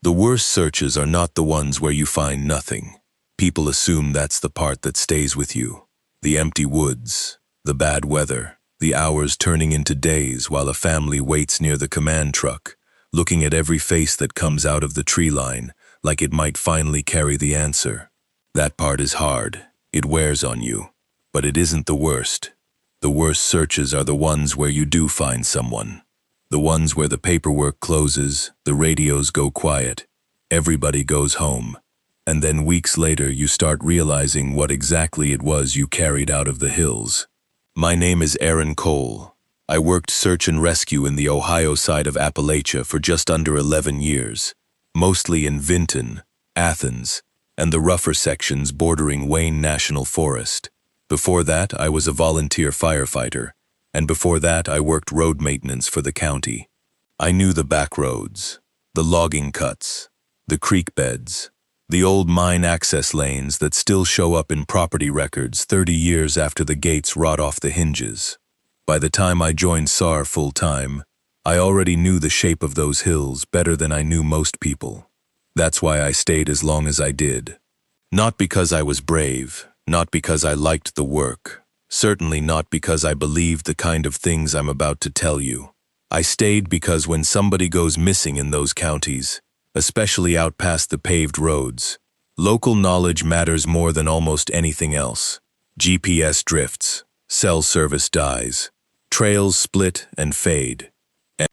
The worst searches are not the ones where you find nothing. People assume that's the part that stays with you. The empty woods, the bad weather, the hours turning into days while a family waits near the command truck, looking at every face that comes out of the tree line, like it might finally carry the answer. That part is hard. It wears on you. But it isn't the worst. The worst searches are the ones where you do find someone. The ones where the paperwork closes, the radios go quiet, everybody goes home, and then weeks later you start realizing what exactly it was you carried out of the hills. My name is Aaron Cole. I worked search and rescue in the Ohio side of Appalachia for just under 11 years, mostly in Vinton, Athens, and the rougher sections bordering Wayne National Forest. Before that, I was a volunteer firefighter, and before that, I worked road maintenance for the county. I knew the back roads, the logging cuts, the creek beds, the old mine access lanes that still show up in property records 30 years after the gates rot off the hinges. By the time I joined SAR full-time, I already knew the shape of those hills better than I knew most people. That's why I stayed as long as I did. Not because I was brave, not because I liked the work, certainly not because I believed the kind of things I'm about to tell you. I stayed because when somebody goes missing in those counties, especially out past the paved roads, local knowledge matters more than almost anything else. GPS drifts, cell service dies, trails split and fade.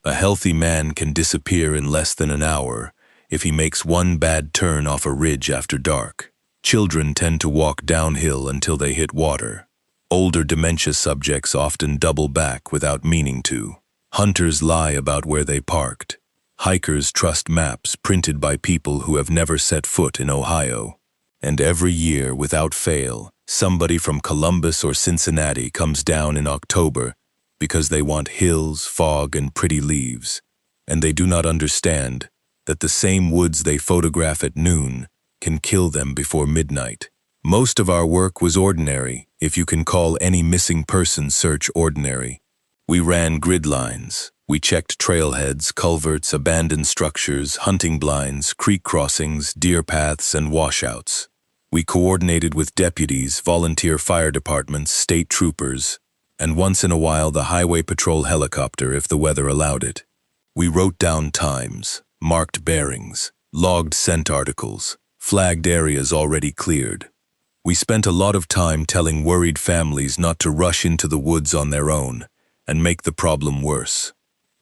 A healthy man can disappear in less than an hour if he makes one bad turn off a ridge after dark. Children tend to walk downhill until they hit water. Older dementia subjects often double back without meaning to. Hunters lie about where they parked. Hikers trust maps printed by people who have never set foot in Ohio. And every year, without fail, somebody from Columbus or Cincinnati comes down in October because they want hills, fog, and pretty leaves. And they do not understand that the same woods they photograph at noon can kill them before midnight. Most of our work was ordinary, if you can call any missing person search ordinary. We ran grid lines. We checked trailheads, culverts, abandoned structures, hunting blinds, creek crossings, deer paths, and washouts. We coordinated with deputies, volunteer fire departments, state troopers, and once in a while the highway patrol helicopter if the weather allowed it. We wrote down times, marked bearings, logged scent articles, flagged areas already cleared. We spent a lot of time telling worried families not to rush into the woods on their own and make the problem worse.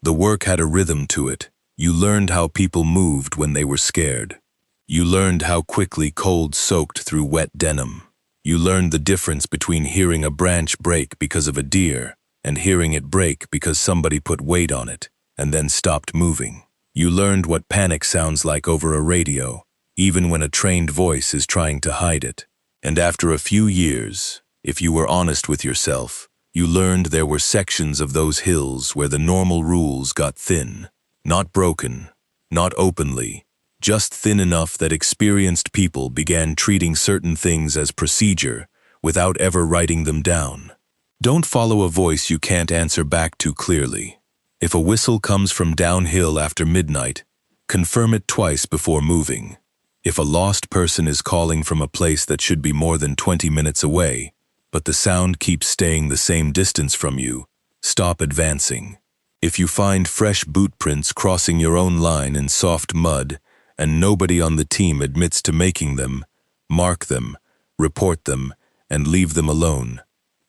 The work had a rhythm to it. You learned how people moved when they were scared. You learned how quickly cold soaked through wet denim. You learned the difference between hearing a branch break because of a deer and hearing it break because somebody put weight on it and then stopped moving. You learned what panic sounds like over a radio, even when a trained voice is trying to hide it. And after a few years, if you were honest with yourself, you learned there were sections of those hills where the normal rules got thin, not broken, not openly, just thin enough that experienced people began treating certain things as procedure without ever writing them down. Don't follow a voice you can't answer back to clearly. If a whistle comes from downhill after midnight, confirm it twice before moving. If a lost person is calling from a place that should be more than 20 minutes away, but the sound keeps staying the same distance from you, stop advancing. If you find fresh boot prints crossing your own line in soft mud and nobody on the team admits to making them, mark them, report them, and leave them alone.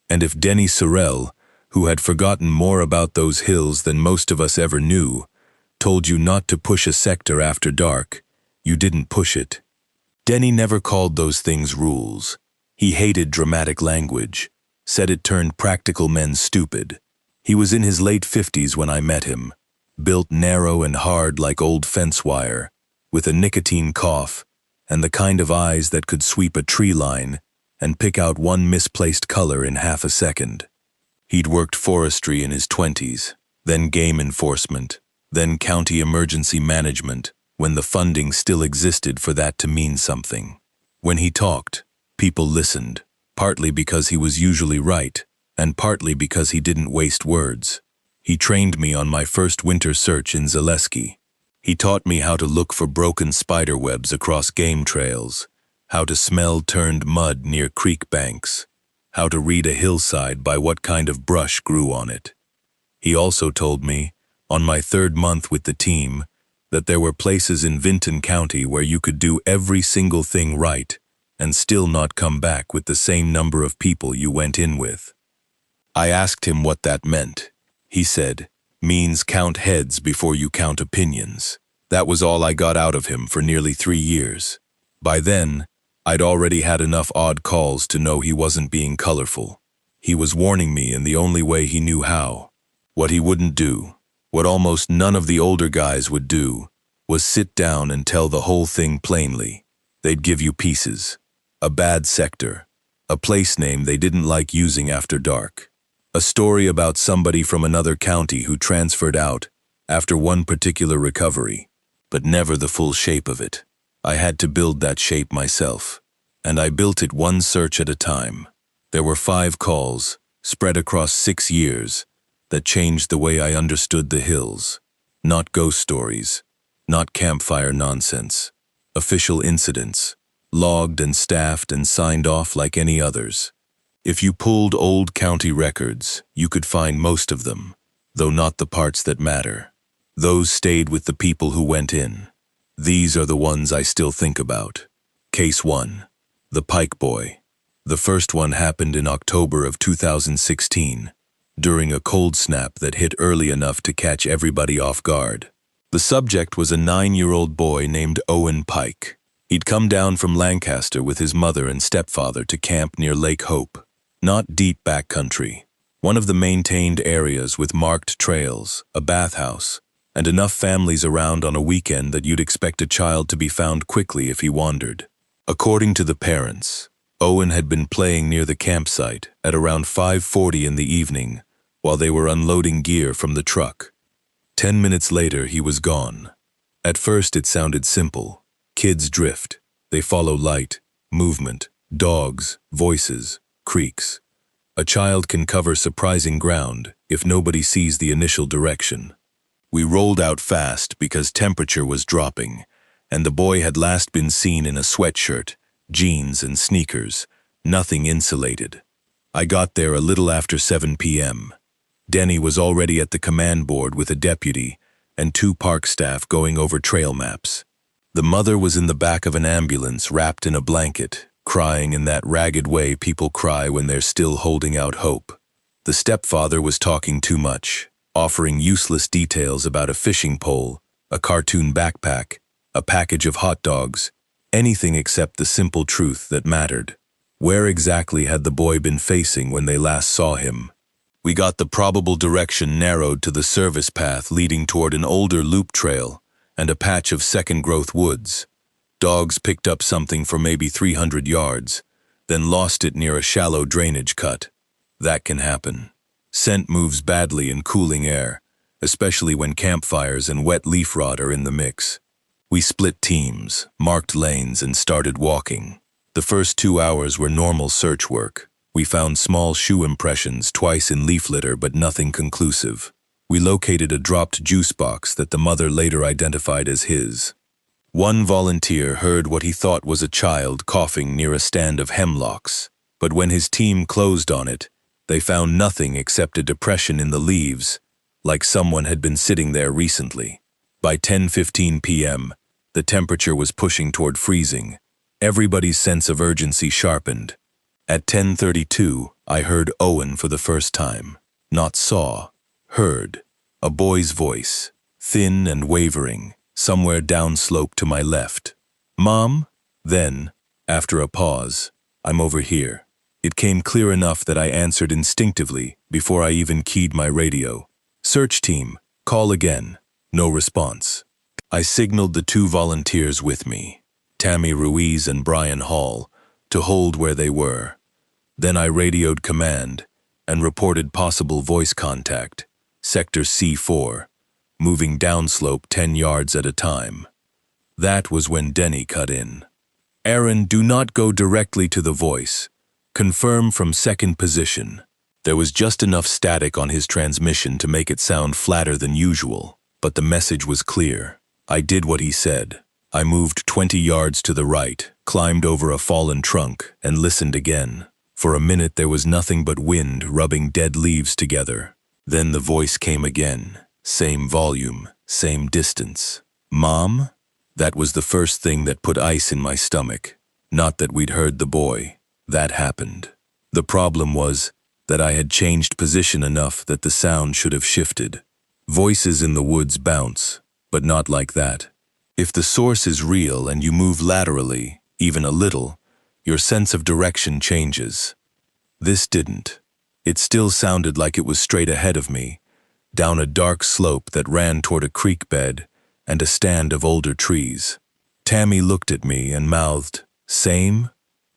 And if Denny Sorrell, who had forgotten more about those hills than most of us ever knew, told you not to push a sector after dark, you didn't push it. Denny never called those things rules. He hated dramatic language, said it turned practical men stupid. He was in his late 50s when I met him, built narrow and hard like old fence wire, with a nicotine cough and the kind of eyes that could sweep a tree line and pick out one misplaced color in half a second. He'd worked forestry in his 20s, then game enforcement, then county emergency management, when the funding still existed for that to mean something. When he talked, people listened, partly because he was usually right, and partly because he didn't waste words. He trained me on my first winter search in Zaleski. He taught me how to look for broken spider webs across game trails, how to smell turned mud near creek banks, how to read a hillside by what kind of brush grew on it. He also told me, on my 3rd month with the team, that there were places in Vinton County where you could do every single thing right and still not come back with the same number of people you went in with. I asked him what that meant. He said, "Means count heads before you count opinions." That was all I got out of him for nearly 3 years. By then, I'd already had enough odd calls to know he wasn't being colorful. He was warning me in the only way he knew how. What he wouldn't do, what almost none of the older guys would do, was sit down and tell the whole thing plainly. They'd give you pieces. A bad sector. A place name they didn't like using after dark. A story about somebody from another county who transferred out after one particular recovery, but never the full shape of it. I had to build that shape myself, and I built it one search at a time. There were 5 calls, spread across 6 years, that changed the way I understood the hills. Not ghost stories, not campfire nonsense. Official incidents, logged and staffed and signed off like any others. If you pulled old county records, you could find most of them, though not the parts that matter. Those stayed with the people who went in. These are the ones I still think about. Case 1. The Pike Boy. The first one happened in October of 2016, during a cold snap that hit early enough to catch everybody off guard. The subject was a 9-year-old boy named Owen Pike. He'd come down from Lancaster with his mother and stepfather to camp near Lake Hope. Not deep backcountry, one of the maintained areas with marked trails, a bathhouse, and enough families around on a weekend that you'd expect a child to be found quickly if he wandered. According to the parents, Owen had been playing near the campsite at around 5:40 in the evening while they were unloading gear from the truck. 10 minutes later, he was gone. At first, it sounded simple. Kids drift. They follow light, movement, dogs, voices, creaks. A child can cover surprising ground if nobody sees the initial direction. We rolled out fast because temperature was dropping, and the boy had last been seen in a sweatshirt, jeans, and sneakers, nothing insulated. I got there a little after 7 p.m. Denny was already at the command board with a deputy and 2 park staff going over trail maps. The mother was in the back of an ambulance wrapped in a blanket, crying in that ragged way people cry when they're still holding out hope. The stepfather was talking too much, offering useless details about a fishing pole, a cartoon backpack, a package of hot dogs, anything except the simple truth that mattered. Where exactly had the boy been facing when they last saw him? We got the probable direction narrowed to the service path leading toward an older loop trail and a patch of second-growth woods. Dogs picked up something for maybe 300 yards, then lost it near a shallow drainage cut. That can happen. Scent moves badly in cooling air, especially when campfires and wet leaf rot are in the mix. We split teams, marked lanes, and started walking. The first 2 hours were normal search work. We found small shoe impressions twice in leaf litter, but nothing conclusive. We located a dropped juice box that the mother later identified as his. One volunteer heard what he thought was a child coughing near a stand of hemlocks, but when his team closed on it, they found nothing except a depression in the leaves, like someone had been sitting there recently. By 10:15 p.m., the temperature was pushing toward freezing. Everybody's sense of urgency sharpened. At 10:32, I heard Owen for the first time. Not saw, heard. A boy's voice, thin and wavering, somewhere downslope to my left. "Mom?" Then, after a pause, "I'm over here." It came clear enough that I answered instinctively before I even keyed my radio. "Search team, call again." No response. I signaled the 2 volunteers with me, Tammy Ruiz and Brian Hall, to hold where they were. Then I radioed command and reported possible voice contact, Sector C4, moving downslope 10 yards at a time. That was when Denny cut in. "Aaron, do not go directly to the voice. Confirm from second position." There was just enough static on his transmission to make it sound flatter than usual, but the message was clear. I did what he said. I moved 20 yards to the right, climbed over a fallen trunk, and listened again. For a minute there was nothing but wind rubbing dead leaves together. Then the voice came again. Same volume, same distance. "Mom?" That was the first thing that put ice in my stomach. Not that we'd heard the boy. That happened. The problem was that I had changed position enough that the sound should have shifted. Voices in the woods bounce, but not like that. If the source is real and you move laterally, even a little, your sense of direction changes. This didn't. It still sounded like it was straight ahead of me, down a dark slope that ran toward a creek bed and a stand of older trees. Tammy looked at me and mouthed, "Same?"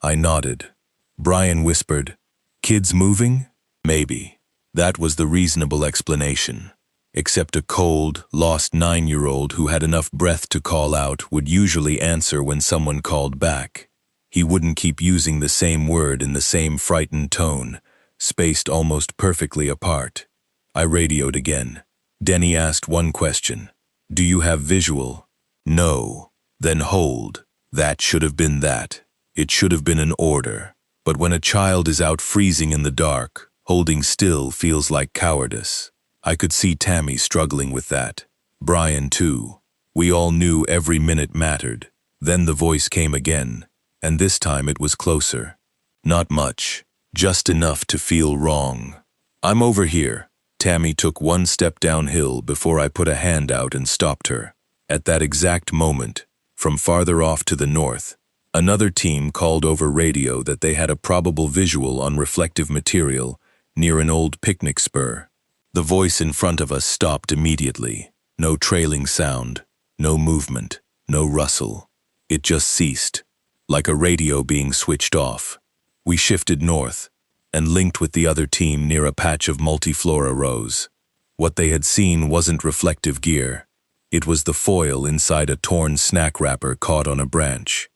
I nodded. Brian whispered, "Kids moving?" Maybe. That was the reasonable explanation. Except a cold, lost 9-year-old who had enough breath to call out would usually answer when someone called back. He wouldn't keep using the same word in the same frightened tone, spaced almost perfectly apart. I radioed again. Denny asked one question. "Do you have visual?" "No." "Then hold. That should have been that. It should have been an order. But when a child is out freezing in the dark, holding still feels like cowardice." I could see Tammy struggling with that. Brian too. We all knew every minute mattered. Then the voice came again, and this time it was closer. Not much, just enough to feel wrong. "I'm over here." Tammy took one step downhill before I put a hand out and stopped her. At that exact moment, from farther off to the north, another team called over radio that they had a probable visual on reflective material near an old picnic spur. The voice in front of us stopped immediately. No trailing sound, no movement, no rustle. It just ceased, like a radio being switched off. We shifted north and linked with the other team near a patch of multiflora rows. What they had seen wasn't reflective gear. It was the foil inside a torn snack wrapper caught on a branch.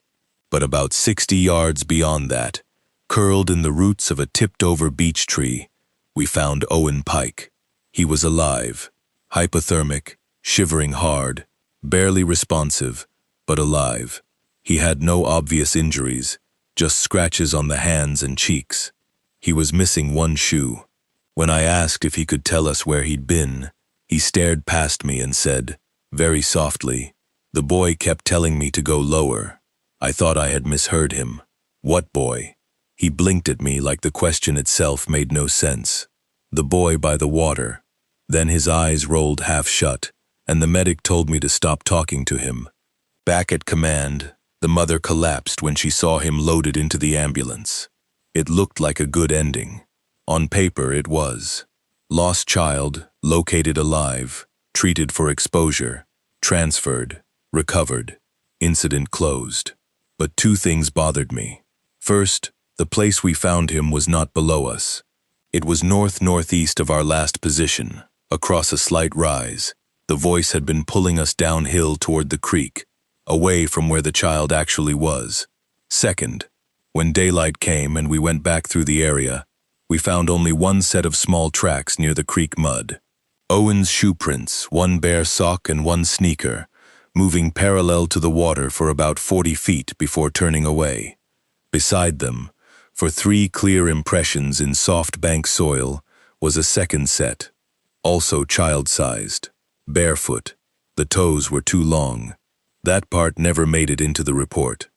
But about 60 yards beyond that, curled in the roots of a tipped-over beech tree, we found Owen Pike. He was alive, hypothermic, shivering hard, barely responsive, but alive. He had no obvious injuries, just scratches on the hands and cheeks. He was missing one shoe. When I asked if he could tell us where he'd been, he stared past me and said, very softly, "The boy kept telling me to go lower." I thought I had misheard him. "What boy?" He blinked at me like the question itself made no sense. "The boy by the water." Then his eyes rolled half shut, and the medic told me to stop talking to him. Back at command, the mother collapsed when she saw him loaded into the ambulance. It looked like a good ending. On paper, it was. Lost child, located alive, treated for exposure, transferred, recovered, incident closed. But two things bothered me. First, the place we found him was not below us. It was north-northeast of our last position, across a slight rise. The voice had been pulling us downhill toward the creek, away from where the child actually was. Second, when daylight came and we went back through the area, we found only one set of small tracks near the creek mud. Owen's shoe prints, one bare sock and one sneaker, moving parallel to the water for about 40 feet before turning away. Beside them, for 3 clear impressions in soft bank soil, was a second set, also child-sized, barefoot. The toes were too long. That part never made it into the report.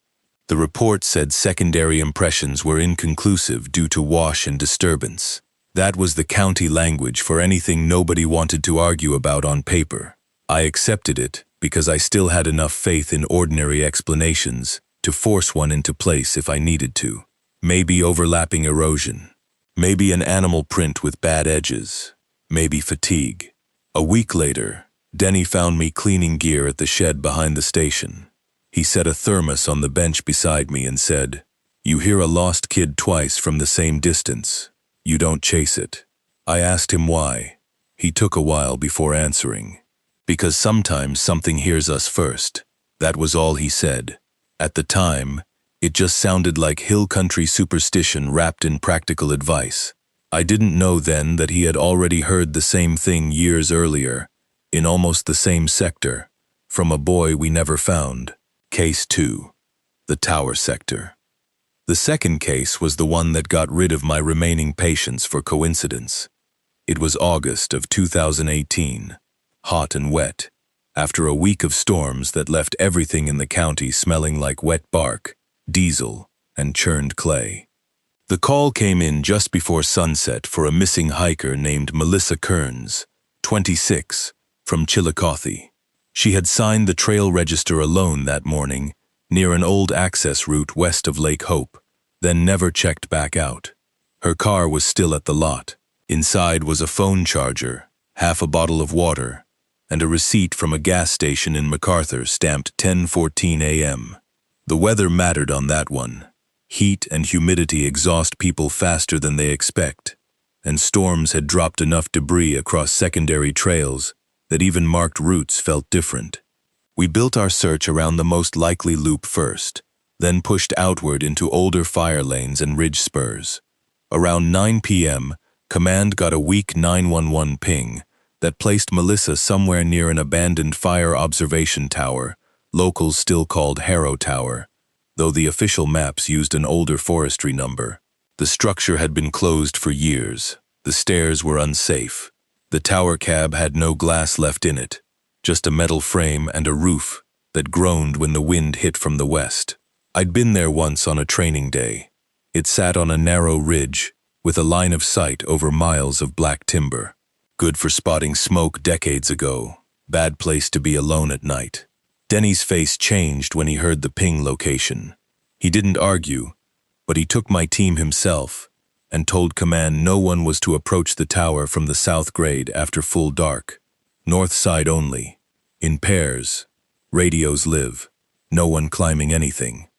The report said secondary impressions were inconclusive due to wash and disturbance. That was the county language for anything nobody wanted to argue about on paper. I accepted it because I still had enough faith in ordinary explanations to force one into place if I needed to. Maybe overlapping erosion. Maybe an animal print with bad edges. Maybe fatigue. A week later, Denny found me cleaning gear at the shed behind the station. He set a thermos on the bench beside me and said, "You hear a lost kid twice from the same distance. You don't chase it." I asked him why. He took a while before answering. "Because sometimes something hears us first." That was all he said. At the time, it just sounded like hill country superstition wrapped in practical advice. I didn't know then that he had already heard the same thing years earlier, in almost the same sector, From a Boy We Never Found. Case 2. The Tower Sector. The second case was the one that got rid of my remaining patience for coincidence. It was August of 2018, hot and wet, after a week of storms that left everything in the county smelling like wet bark, diesel, and churned clay. The call came in just before sunset for a missing hiker named Melissa Kearns, 26, from Chillicothe. She had signed the trail register alone that morning, near an old access route west of Lake Hope, then never checked back out. Her car was still at the lot. Inside was a phone charger, half a bottle of water, and a receipt from a gas station in MacArthur stamped 10:14 a.m. The weather mattered on that one. Heat and humidity exhaust people faster than they expect, and storms had dropped enough debris across secondary trails that even marked routes felt different. We built our search around the most likely loop first, then pushed outward into older fire lanes and ridge spurs. Around 9 p.m., Command got a weak 911 ping that placed Melissa somewhere near an abandoned fire observation tower, locals still called Harrow Tower, though the official maps used an older forestry number. The structure had been closed for years. The stairs were unsafe. The tower cab had no glass left in it, just a metal frame and a roof that groaned when the wind hit from the west. I'd been there once on a training day. It sat on a narrow ridge, with a line of sight over miles of black timber. Good for spotting smoke decades ago. Bad place to be alone at night. Denny's face changed when he heard the ping location. He didn't argue, but he took my team himself and told Command no one was to approach the tower from the south grade after full dark. North side only. In pairs. Radios live. No one climbing anything.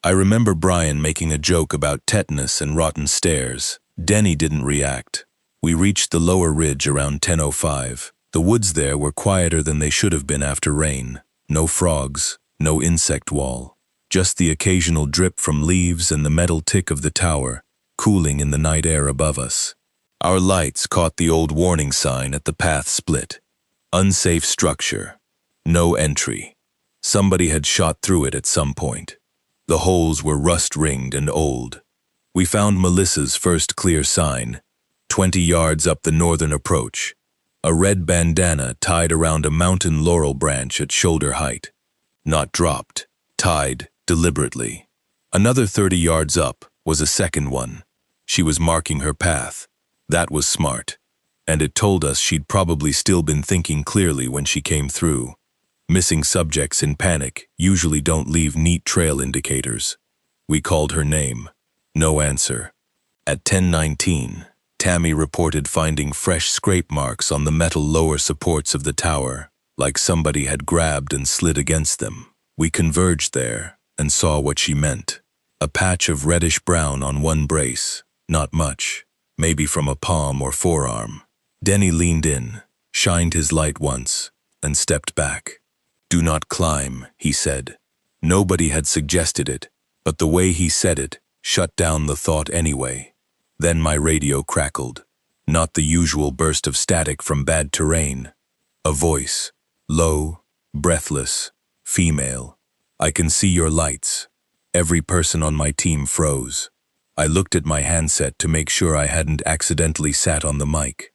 I remember Brian making a joke about tetanus and rotten stairs. Denny didn't react. We reached the lower ridge around 10:05. The woods there were quieter than they should have been after rain. No frogs, no insect wall. Just the occasional drip from leaves and the metal tick of the tower, cooling in the night air above us. Our lights caught the old warning sign at the path split. Unsafe structure. No entry. Somebody had shot through it at some point. The holes were rust-ringed and old. We found Melissa's first clear sign, 20 yards up the northern approach. A red bandana tied around a mountain laurel branch at shoulder height. Not dropped, tied deliberately. Another 30 yards up was a second one. She was marking her path. That was smart. And it told us she'd probably still been thinking clearly when she came through. Missing subjects in panic usually don't leave neat trail indicators. We called her name. No answer. At 10:19, Tammy reported finding fresh scrape marks on the metal lower supports of the tower, like somebody had grabbed and slid against them. We converged there and saw what she meant. A patch of reddish-brown on one brace. Not much. Maybe from a palm or forearm. Denny leaned in, shined his light once, and stepped back. "Do not climb," he said. Nobody had suggested it, but the way he said it shut down the thought anyway. Then my radio crackled. Not the usual burst of static from bad terrain. A voice. Low, breathless, female. "I can see your lights." Every person on my team froze. I looked at my handset to make sure I hadn't accidentally sat on the mic.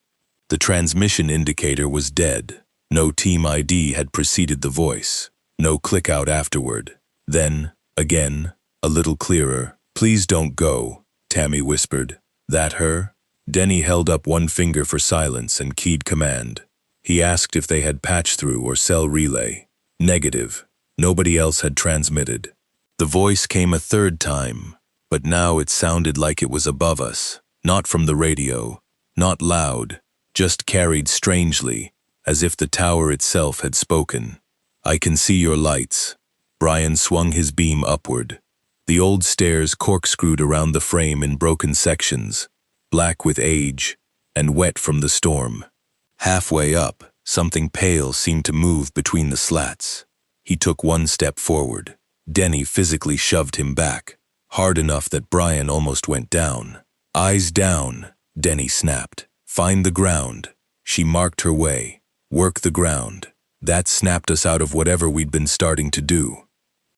The transmission indicator was dead. No team ID had preceded the voice. No click out afterward. Then, again, a little clearer. "Please don't go," Tammy whispered. "That her?" Denny held up one finger for silence and keyed command. He asked if they had patch through or cell relay. Negative. Nobody else had transmitted. The voice came a third time, but now it sounded like it was above us. Not from the radio. Not loud. Just carried strangely, as if the tower itself had spoken. "I can see your lights." Brian swung his beam upward. The old stairs corkscrewed around the frame in broken sections, black with age and wet from the storm. Halfway up, something pale seemed to move between the slats. He took one step forward. Denny physically shoved him back, hard enough that Brian almost went down. "Eyes down," Denny snapped. "Find the ground." She marked her way. "Work the ground." That snapped us out of whatever we'd been starting to do.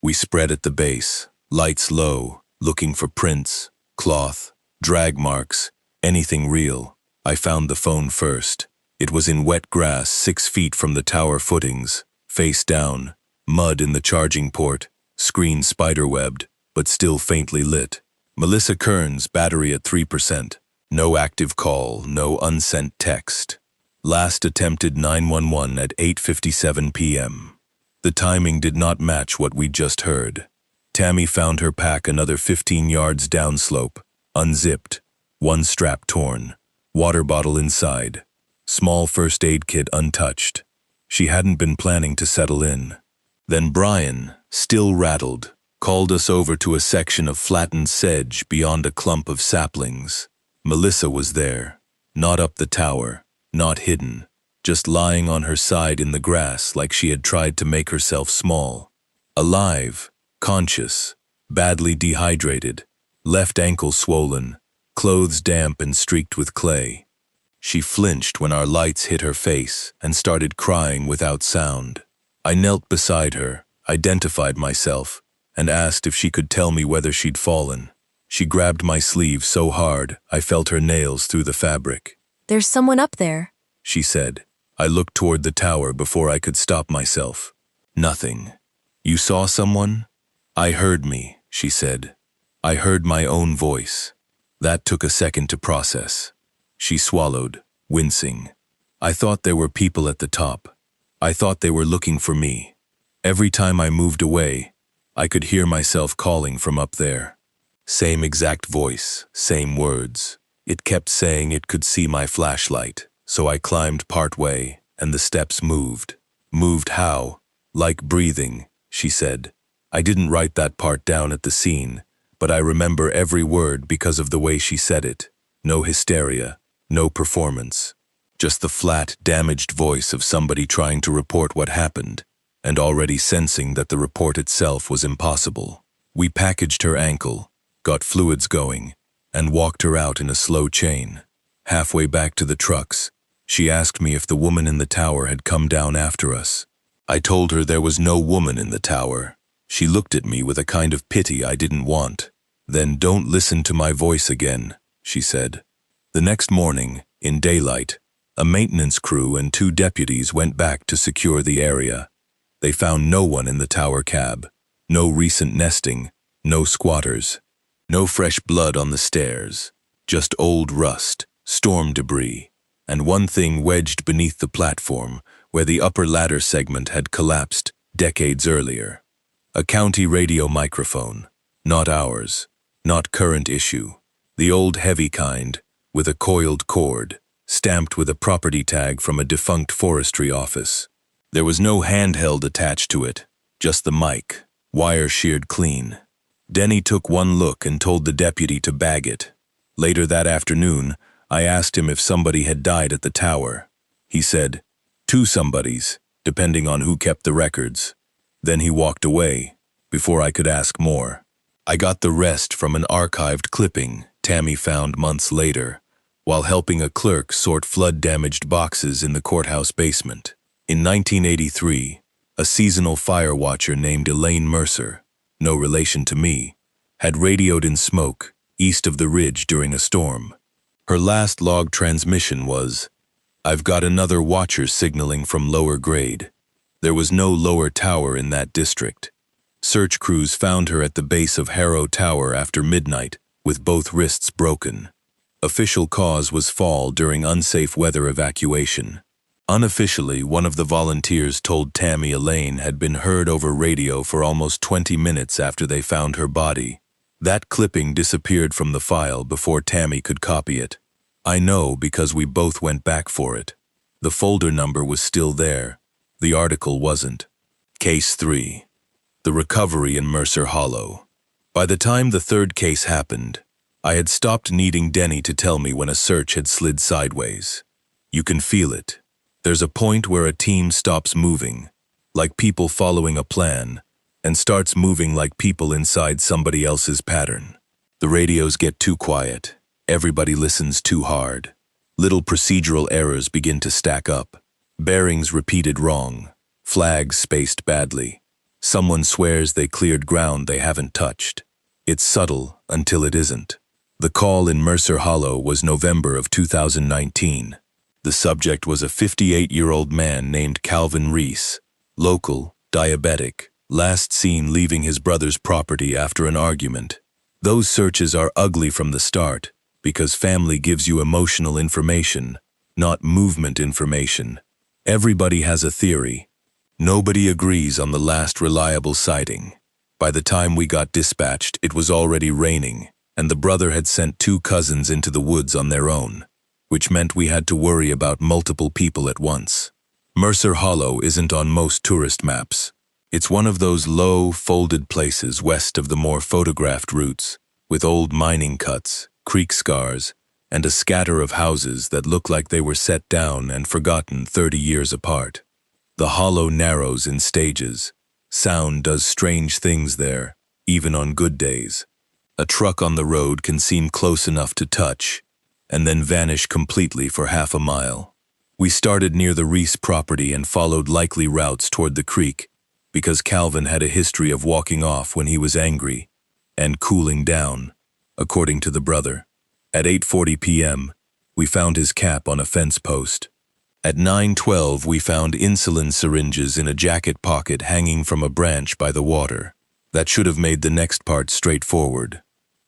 We spread at the base, lights low, looking for prints, cloth, drag marks, anything real. I found the phone first. It was in wet grass 6 feet from the tower footings, face down, mud in the charging port, screen spiderwebbed, but still faintly lit. Melissa Kearns, battery at 3%. No active call, no unsent text. Last attempted 911 at 8:57 p.m. The timing did not match what we'd just heard. Tammy found her pack another 15 yards downslope, unzipped, one strap torn, water bottle inside, small first aid kit untouched. She hadn't been planning to settle in. Then Brian, still rattled, called us over to a section of flattened sedge beyond a clump of saplings. Melissa was there, not up the tower, not hidden, just lying on her side in the grass like she had tried to make herself small. Alive, conscious, badly dehydrated, left ankle swollen, clothes damp and streaked with clay. She flinched when our lights hit her face and started crying without sound. I knelt beside her, identified myself, and asked if she could tell me whether she'd fallen. She grabbed my sleeve so hard I felt her nails through the fabric. "There's someone up there," she said. I looked toward the tower before I could stop myself. Nothing. "You saw someone?" "I heard me," she said. I heard my own voice. That took a second to process. She swallowed, wincing. "I thought there were people at the top. I thought they were looking for me. Every time I moved away, I could hear myself calling from up there. Same exact voice, same words. It kept saying it could see my flashlight, so I climbed part way, and the steps moved. Moved how? Like breathing," she said. I didn't write that part down at the scene, but I remember every word because of the way she said it. No hysteria, no performance. Just the flat, damaged voice of somebody trying to report what happened, and already sensing that the report itself was impossible. We packaged her ankle, got fluids going, and walked her out in a slow chain. Halfway back to the trucks, she asked me if the woman in the tower had come down after us. I told her there was no woman in the tower. She looked at me with a kind of pity I didn't want. "Then don't listen to my voice again," she said. The next morning, in daylight, a maintenance crew and 2 deputies went back to secure the area. They found no one in the tower cab, no recent nesting, no squatters, no fresh blood on the stairs, just old rust, storm debris, and one thing wedged beneath the platform where the upper ladder segment had collapsed decades earlier. A county radio microphone, not ours, not current issue, the old heavy kind, with a coiled cord, stamped with a property tag from a defunct forestry office. There was no handheld attached to it, just the mic, wire sheared clean. Denny took one look and told the deputy to bag it. Later that afternoon, I asked him if somebody had died at the tower. He said, 2 somebodies, depending on who kept the records. Then he walked away, before I could ask more. I got the rest from an archived clipping Tammy found months later, while helping a clerk sort flood-damaged boxes in the courthouse basement. In 1983, a seasonal fire watcher named Elaine Mercer, no relation to me, had radioed in smoke east of the ridge during a storm. Her last log transmission was, "I've got another watcher signaling from lower grade." There was no lower tower in that district. Search crews found her at the base of Harrow Tower after midnight, with both wrists broken. Official cause was fall during unsafe weather evacuation. Unofficially, one of the volunteers told Tammy Elaine had been heard over radio for almost 20 minutes after they found her body. That clipping disappeared from the file before Tammy could copy it. I know because we both went back for it. The folder number was still there. The article wasn't. Case 3. The recovery in Mercer Hollow. By the time the 3rd case happened, I had stopped needing Denny to tell me when a search had slid sideways. You can feel it. There's a point where a team stops moving, like people following a plan, and starts moving like people inside somebody else's pattern. The radios get too quiet. Everybody listens too hard. Little procedural errors begin to stack up. Bearings repeated wrong. Flags spaced badly. Someone swears they cleared ground they haven't touched. It's subtle until it isn't. The call in Mercer Hollow was November of 2019. The subject was a 58-year-old man named Calvin Reese, local, diabetic, last seen leaving his brother's property after an argument. Those searches are ugly from the start because family gives you emotional information, not movement information. Everybody has a theory. Nobody agrees on the last reliable sighting. By the time we got dispatched, it was already raining, and the brother had sent 2 cousins into the woods on their own, which meant we had to worry about multiple people at once. Mercer Hollow isn't on most tourist maps. It's one of those low, folded places west of the more photographed routes, with old mining cuts, creek scars, and a scatter of houses that look like they were set down and forgotten 30 years apart. The hollow narrows in stages. Sound does strange things there, even on good days. A truck on the road can seem close enough to touch, and then vanish completely for half a mile. We started near the Reese property and followed likely routes toward the creek, because Calvin had a history of walking off when he was angry, and cooling down, according to the brother. At 8:40 p.m., we found his cap on a fence post. At 9:12, we found insulin syringes in a jacket pocket hanging from a branch by the water. That should have made the next part straightforward.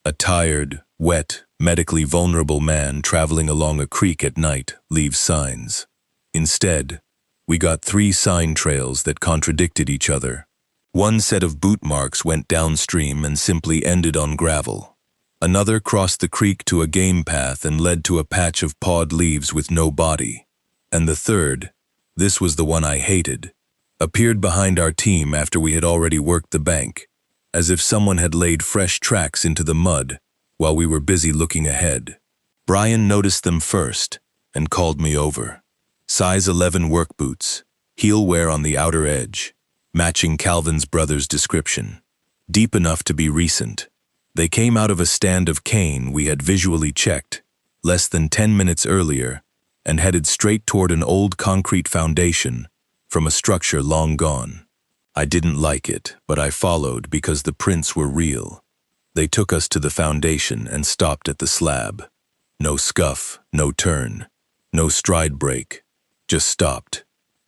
A tired, wet, medically vulnerable man traveling along a creek at night leaves signs. Instead, we got 3 sign trails that contradicted each other. One set of boot marks went downstream and simply ended on gravel. Another crossed the creek to a game path and led to a patch of pawed leaves with no body. And the third, this was the one I hated, appeared behind our team after we had already worked the bank, as if someone had laid fresh tracks into the mud while we were busy looking ahead. Brian noticed them first and called me over. Size 11 work boots, heel wear on the outer edge, matching Calvin's brother's description. Deep enough to be recent. They came out of a stand of cane we had visually checked, less than 10 minutes earlier, and headed straight toward an old concrete foundation from a structure long gone. I didn't like it, but I followed because the prints were real. They took us to the foundation and stopped at the slab. No scuff, no turn, no stride break. Just stopped.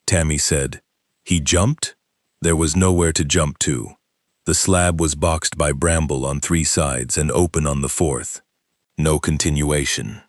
Tammy said, "He jumped?" There was nowhere to jump to. The slab was boxed by bramble on 3 sides and open on the 4th. No continuation.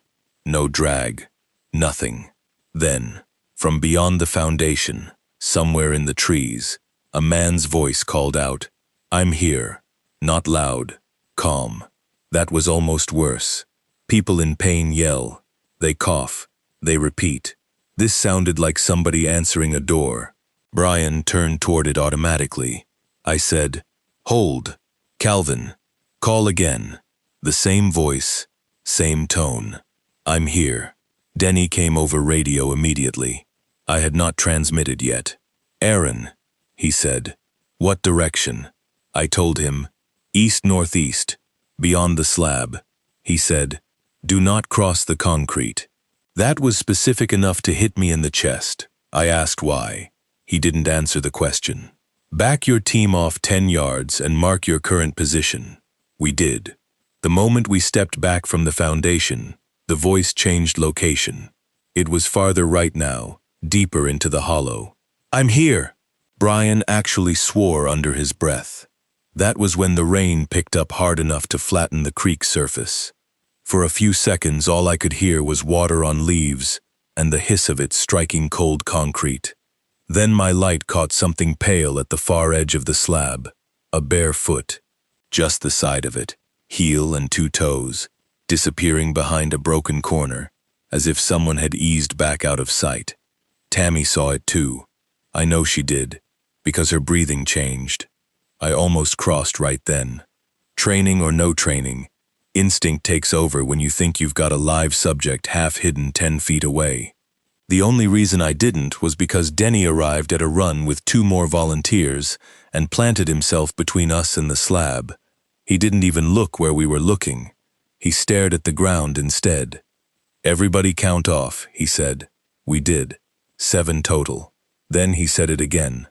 No drag. Nothing. Then, from beyond the foundation, somewhere in the trees, a man's voice called out, "I'm here." Not loud, calm. That was almost worse. People in pain yell. They cough. They repeat. This sounded like somebody answering a door. Brian turned toward it automatically. I said, "Hold. Calvin. Call again." The same voice, same tone. "I'm here." Denny came over radio immediately. I had not transmitted yet. "Aaron," he said. "What direction?" I told him, "East-northeast, beyond the slab." He said, "Do not cross the concrete." That was specific enough to hit me in the chest. I asked why. He didn't answer the question. "Back your team off 10 yards and mark your current position." We did. The moment we stepped back from the foundation, the voice changed location. It was farther right now, deeper into the hollow. "I'm here!" Brian actually swore under his breath. That was when the rain picked up hard enough to flatten the creek surface. For a few seconds, all I could hear was water on leaves and the hiss of it striking cold concrete. Then my light caught something pale at the far edge of the slab, a bare foot. Just the side of it, heel and 2 toes, disappearing behind a broken corner, as if someone had eased back out of sight. Tammy saw it too. I know she did, because her breathing changed. I almost crossed right then. Training or no training, instinct takes over when you think you've got a live subject half hidden 10 feet away. The only reason I didn't was because Denny arrived at a run with 2 more volunteers and planted himself between us and the slab. He didn't even look where we were looking. He stared at the ground instead. "Everybody count off," he said. We did. 7 total. Then he said it again.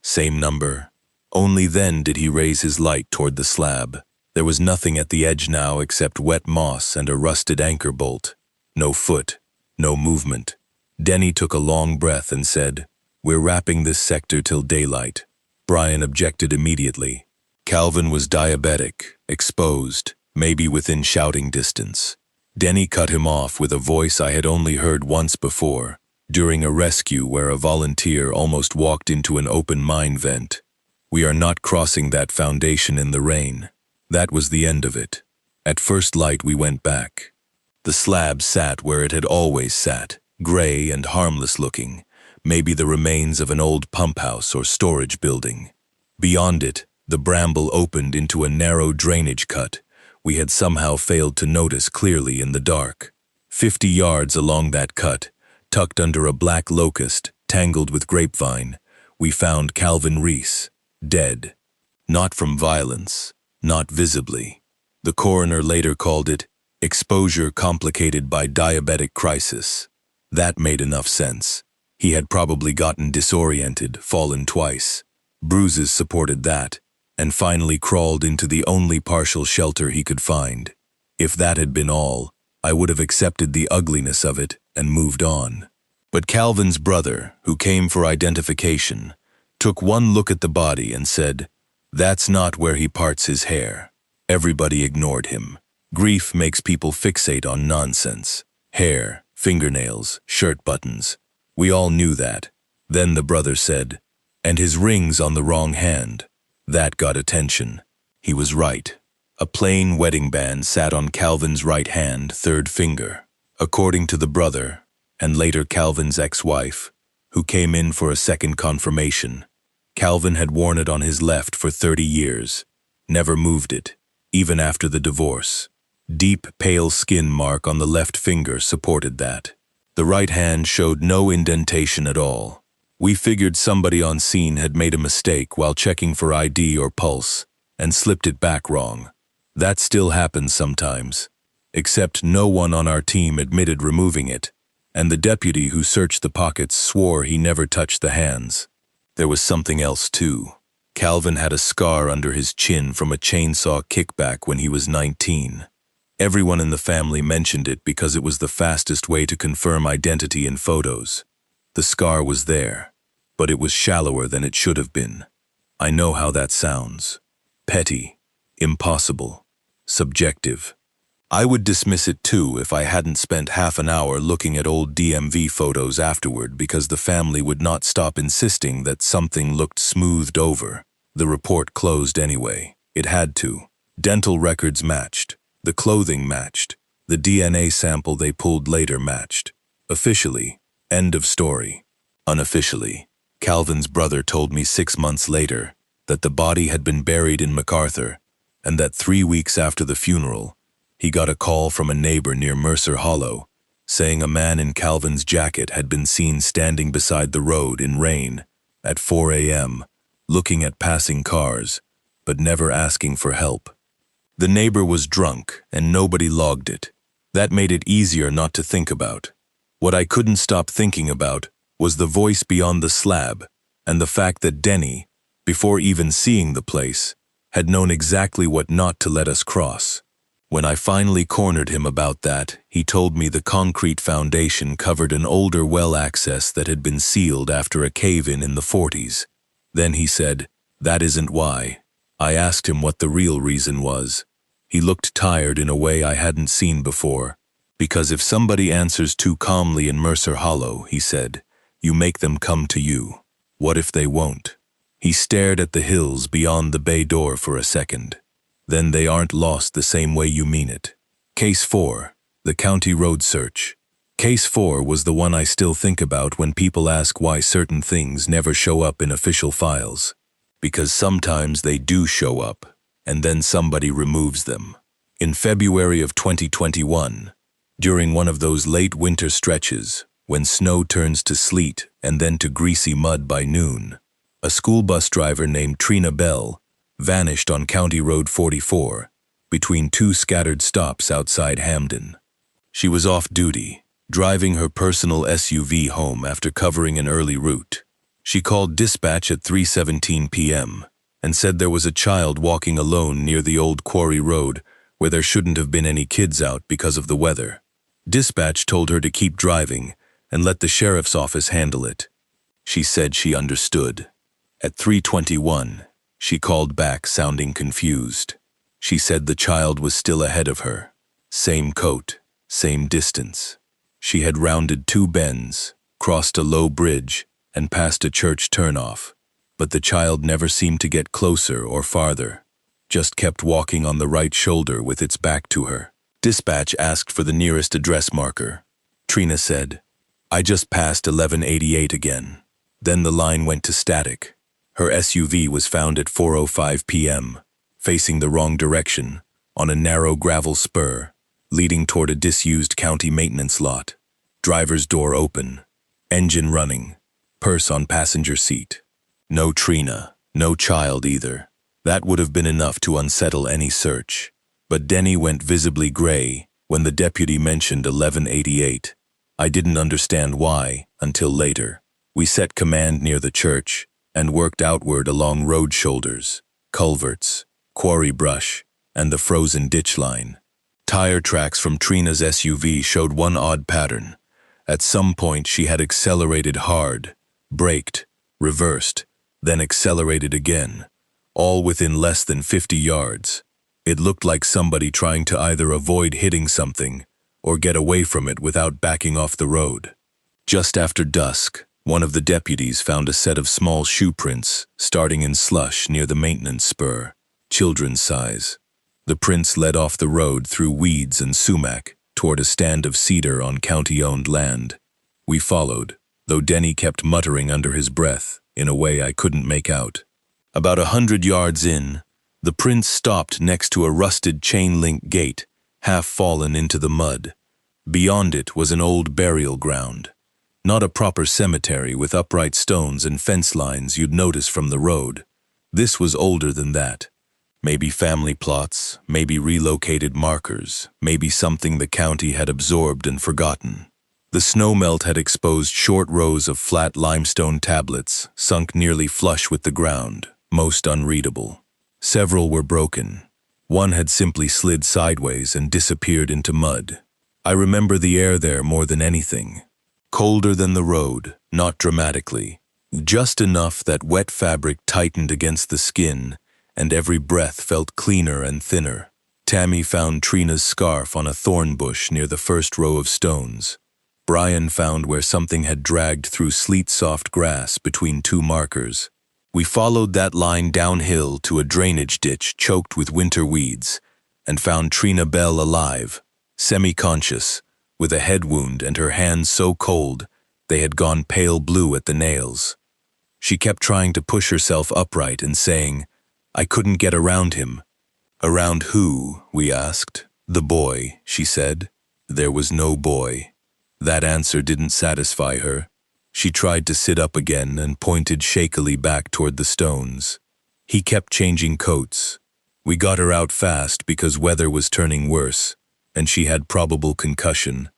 Same number. Only then did he raise his light toward the slab. There was nothing at the edge now except wet moss and a rusted anchor bolt. No foot, no movement. Denny took a long breath and said, "We're wrapping this sector till daylight." Brian objected immediately. Calvin was diabetic, exposed, maybe within shouting distance. Denny cut him off with a voice I had only heard once before, during a rescue where a volunteer almost walked into an open mine vent. "We are not crossing that foundation in the rain." That was the end of it. At first light we went back. The slab sat where it had always sat, gray and harmless looking, maybe the remains of an old pump house or storage building. Beyond it, the bramble opened into a narrow drainage cut we had somehow failed to notice clearly in the dark. 50 yards along that cut, tucked under a black locust, tangled with grapevine, we found Calvin Reese, dead. Not from violence, not visibly. The coroner later called it exposure complicated by diabetic crisis. That made enough sense. He had probably gotten disoriented, fallen twice. Bruises supported that, and finally crawled into the only partial shelter he could find. If that had been all, I would have accepted the ugliness of it and moved on. But Calvin's brother, who came for identification, took one look at the body and said, "That's not where he parts his hair." Everybody ignored him. Grief makes people fixate on nonsense. Hair, fingernails, shirt buttons. We all knew that. Then the brother said, "And his ring's on the wrong hand." That got attention. He was right. A plain wedding band sat on Calvin's right hand, third finger. According to the brother, and later Calvin's ex-wife, who came in for a second confirmation, Calvin had worn it on his left for 30 years, never moved it, even after the divorce. Deep, pale skin mark on the left finger supported that. The right hand showed no indentation at all. We figured somebody on scene had made a mistake while checking for ID or pulse and slipped it back wrong. That still happens sometimes. Except no one on our team admitted removing it, and the deputy who searched the pockets swore he never touched the hands. There was something else too. Calvin had a scar under his chin from a chainsaw kickback when he was 19. Everyone in the family mentioned it because it was the fastest way to confirm identity in photos. The scar was there, but it was shallower than it should have been. I know how that sounds. Petty, impossible, subjective. I would dismiss it too if I hadn't spent half an hour looking at old DMV photos afterward because the family would not stop insisting that something looked smoothed over. The report closed anyway. It had to. Dental records matched. The clothing matched. The DNA sample they pulled later matched. Officially, end of story. Unofficially, Calvin's brother told me 6 months later that the body had been buried in MacArthur and that 3 weeks after the funeral, he got a call from a neighbor near Mercer Hollow saying a man in Calvin's jacket had been seen standing beside the road in rain at 4 a.m., looking at passing cars, but never asking for help. The neighbor was drunk and nobody logged it. That made it easier not to think about. What I couldn't stop thinking about was the voice beyond the slab and the fact that Denny, before even seeing the place, had known exactly what not to let us cross. When I finally cornered him about that, he told me the concrete foundation covered an older well access that had been sealed after a cave-in in the 40s. Then he said, "That isn't why." I asked him what the real reason was. He looked tired in a way I hadn't seen before. "Because if somebody answers too calmly in Mercer Hollow," he said, "you make them come to you. What if they won't?" He stared at the hills beyond the bay door for a second. "Then they aren't lost the same way you mean it." Case 4, the county road search. Case 4 was the one I still think about when people ask why certain things never show up in official files. Because sometimes they do show up, and then somebody removes them. In February of 2021, during one of those late winter stretches, when snow turns to sleet and then to greasy mud by noon, a school bus driver named Trina Bell vanished on County Road 44, between 2 scattered stops outside Hamden. She was off duty, driving her personal SUV home after covering an early route. She called dispatch at 3:17 p.m. and said there was a child walking alone near the old quarry road where there shouldn't have been any kids out because of the weather. Dispatch told her to keep driving and let the sheriff's office handle it. She said she understood. At 3:21, she called back sounding confused. She said the child was still ahead of her. Same coat, same distance. She had rounded 2 bends, crossed a low bridge, and passed a church turnoff, but the child never seemed to get closer or farther, just kept walking on the right shoulder with its back to her. Dispatch asked for the nearest address marker. Trina said, "I just passed 1188 again." Then the line went to static. Her SUV was found at 4:05 p.m., facing the wrong direction, on a narrow gravel spur, leading toward a disused county maintenance lot. Driver's door open, engine running, purse on passenger seat. No Trina, no child either. That would have been enough to unsettle any search. But Denny went visibly gray when the deputy mentioned 1188. I didn't understand why until later. We set command near the church and worked outward along road shoulders, culverts, quarry brush, and the frozen ditch line. Tire tracks from Trina's SUV showed one odd pattern. At some point she had accelerated hard, braked, reversed, then accelerated again, all within less than 50 yards. It looked like somebody trying to either avoid hitting something or get away from it without backing off the road. Just after dusk, one of the deputies found a set of small shoe prints starting in slush near the maintenance spur, children's size. The prints led off the road through weeds and sumac toward a stand of cedar on county-owned land. We followed, though Denny kept muttering under his breath in a way I couldn't make out. About 100 yards in, the prints stopped next to a rusted chain-link gate, half fallen into the mud. Beyond it was an old burial ground. Not a proper cemetery with upright stones and fence lines you'd notice from the road. This was older than that. Maybe family plots, maybe relocated markers, maybe something the county had absorbed and forgotten. The snowmelt had exposed short rows of flat limestone tablets, sunk nearly flush with the ground, most unreadable. Several were broken. One had simply slid sideways and disappeared into mud. I remember the air there more than anything. Colder than the road, not dramatically. Just enough that wet fabric tightened against the skin, and every breath felt cleaner and thinner. Tammy found Trina's scarf on a thorn bush near the first row of stones. Brian found where something had dragged through sleet-soft grass between 2 markers. We followed that line downhill to a drainage ditch choked with winter weeds, and found Trina Bell alive, semi-conscious, with a head wound and her hands so cold they had gone pale blue at the nails. She kept trying to push herself upright and saying, "I couldn't get around him." "Around who?" we asked. "The boy," she said. There was no boy. That answer didn't satisfy her. She tried to sit up again and pointed shakily back toward the stones. He kept changing coats. We got her out fast because weather was turning worse, and she had probable concussion.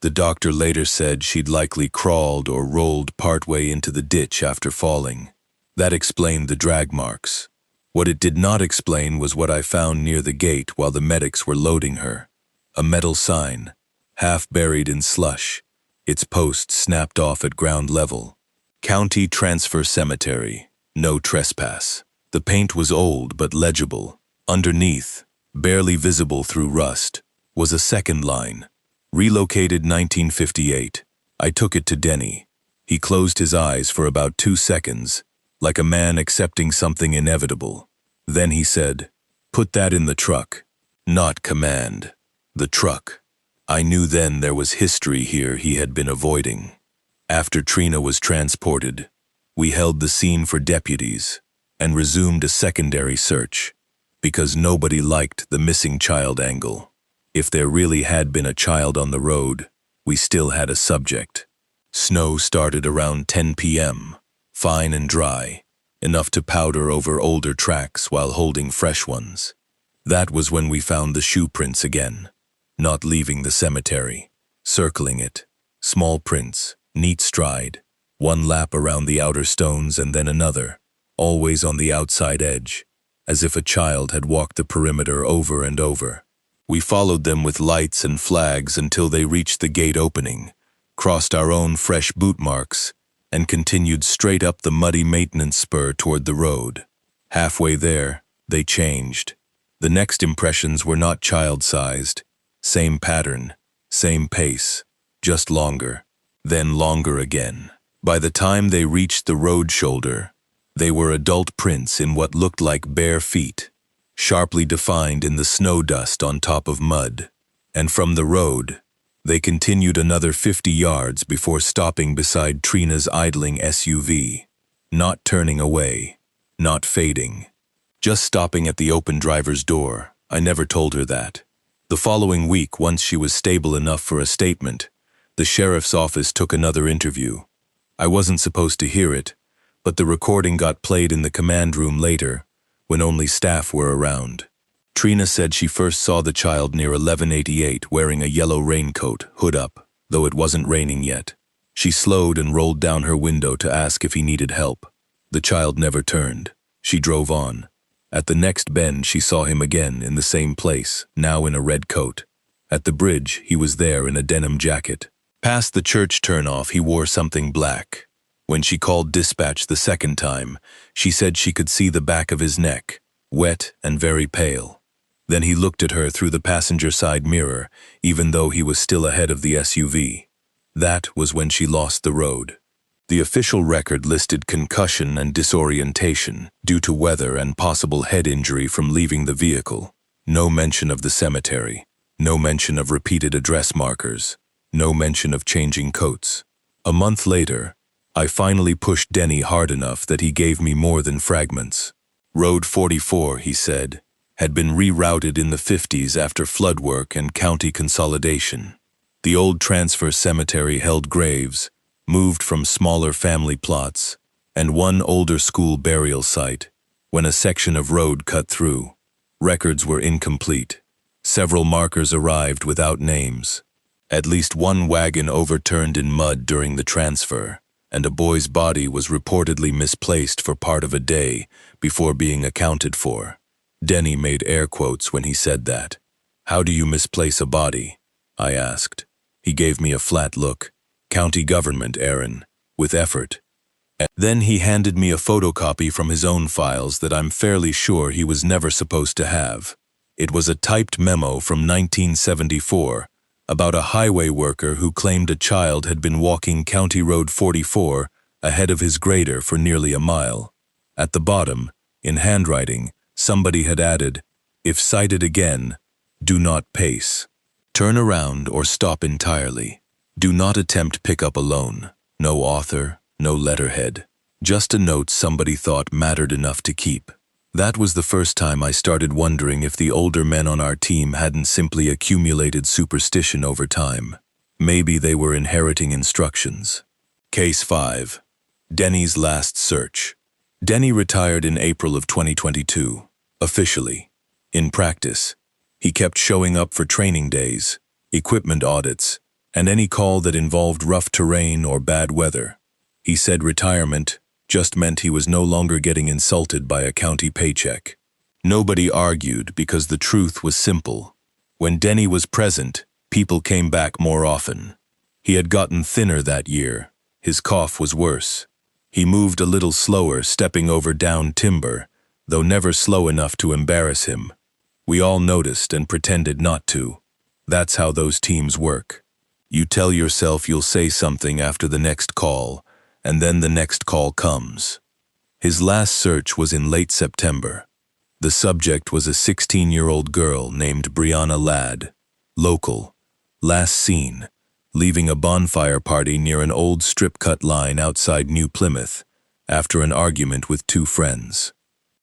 The doctor later said she'd likely crawled or rolled partway into the ditch after falling. That explained the drag marks. What it did not explain was what I found near the gate while the medics were loading her. A metal sign, half buried in slush, its post snapped off at ground level. County Transfer Cemetery, no trespass. The paint was old but legible. Underneath, barely visible through rust, was a second line. Relocated 1958. I took it to Denny. He closed his eyes for about 2 seconds, like a man accepting something inevitable. Then he said, "Put that in the truck." Not command. The truck. I knew then there was history here he had been avoiding. After Trina was transported, we held the scene for deputies and resumed a secondary search, because nobody liked the missing child angle. If there really had been a child on the road, we still had a subject. Snow started around 10 p.m., fine and dry, enough to powder over older tracks while holding fresh ones. That was when we found the shoe prints again, not leaving the cemetery, circling it, small prints, neat stride, One lap around the outer stones and then another, always on the outside edge, as if a child had walked the perimeter over and over. We followed them with lights and flags until they reached the gate opening, crossed our own fresh boot marks, and continued straight up the muddy maintenance spur toward the road. Halfway there, they changed. The next impressions were not child-sized. Same pattern, same pace, just longer, then longer again. By the time they reached the road shoulder, they were adult prints in what looked like bare feet, sharply defined in the snow dust on top of mud. And from the road, they continued another 50 yards before stopping beside Trina's idling SUV, not turning away, not fading, just stopping at the open driver's door. I never told her that. The following week, once she was stable enough for a statement, the sheriff's office took another interview. I wasn't supposed to hear it, but the recording got played in the command room later, when only staff were around. Trina said she first saw the child near 1188 wearing a yellow raincoat, hood up, though it wasn't raining yet. She slowed and rolled down her window to ask if he needed help. The child never turned. She drove on. At the next bend, she saw him again in the same place, now in a red coat. At the bridge, he was there in a denim jacket. Past the church turnoff, he wore something black. When she called dispatch the second time, she said she could see the back of his neck, wet and very pale. Then he looked at her through the passenger side mirror, even though he was still ahead of the SUV. That was when she lost the road. The official record listed concussion and disorientation due to weather and possible head injury from leaving the vehicle. No mention of the cemetery. No mention of repeated address markers. No mention of changing coats. A month later, I finally pushed Denny hard enough that he gave me more than fragments. Road 44, he said, had been rerouted in the 50s after flood work and county consolidation. The old transfer cemetery held graves, moved from smaller family plots, and one older school burial site, when a section of road cut through. Records were incomplete. Several markers arrived without names. At least one wagon overturned in mud during the transfer, and a boy's body was reportedly misplaced for part of a day before being accounted for. Denny made air quotes when he said that. "How do you misplace a body?" I asked. He gave me a flat look. "County government, Aaron, with effort." Then he handed me a photocopy from his own files that I'm fairly sure he was never supposed to have. It was a typed memo from 1974 about a highway worker who claimed a child had been walking County Road 44 ahead of his grader for nearly a mile. At the bottom, in handwriting, somebody had added, "If sighted again, do not pace. Turn around or stop entirely. Do not attempt pickup alone. No author, no letterhead. Just a note somebody thought mattered enough to keep." That was the first time I started wondering if the older men on our team hadn't simply accumulated superstition over time. Maybe they were inheriting instructions. Case 5. Denny's last search. Denny retired in April of 2022, officially. In practice, he kept showing up for training days, equipment audits, and any call that involved rough terrain or bad weather. He said retirement just meant he was no longer getting insulted by a county paycheck. Nobody argued because the truth was simple. When Denny was present, people came back more often. He had gotten thinner that year. His cough was worse. He moved a little slower, stepping over down timber, though never slow enough to embarrass him. We all noticed and pretended not to. That's how those teams work. You tell yourself you'll say something after the next call, and then the next call comes. His last search was in late September. The subject was a 16-year-old girl named Brianna Ladd, local, last seen, leaving a bonfire party near an old strip-cut line outside New Plymouth after an argument with two friends.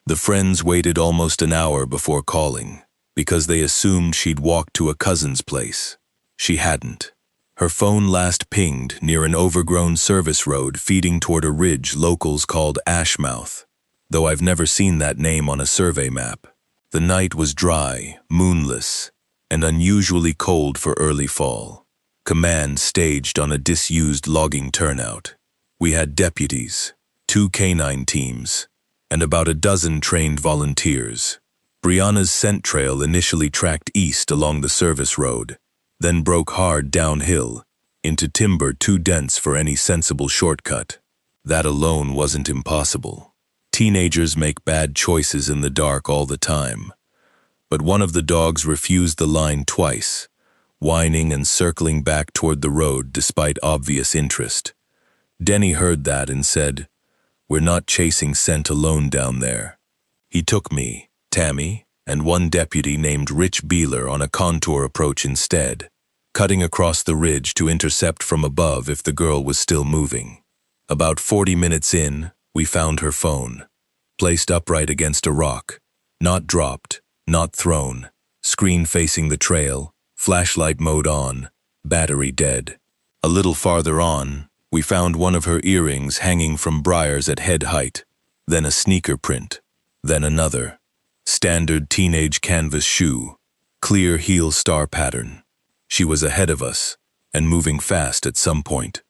The friends waited almost an hour before calling because they assumed she'd walked to a cousin's place. She hadn't. Her phone last pinged near an overgrown service road feeding toward a ridge locals called Ashmouth, though I've never seen that name on a survey map. The night was dry, moonless, and unusually cold for early fall. Command staged on a disused logging turnout. We had deputies, 2 canine teams, and about a dozen trained volunteers. Brianna's scent trail initially tracked east along the service road, then broke hard downhill, into timber too dense for any sensible shortcut. That alone wasn't impossible. Teenagers make bad choices in the dark all the time. But one of the dogs refused the line twice, whining and circling back toward the road despite obvious interest. Denny heard that and said, "We're not chasing scent alone down there." He took me, Tammy, and one deputy named Rich Beeler on a contour approach instead, cutting across the ridge to intercept from above if the girl was still moving. About 40 minutes in, we found her phone, placed upright against a rock, not dropped, not thrown, screen facing the trail, flashlight mode on, battery dead. A little farther on, we found one of her earrings hanging from briars at head height, then a sneaker print, then another. Standard teenage canvas shoe, clear heel star pattern. She was ahead of us, and moving fast at some point.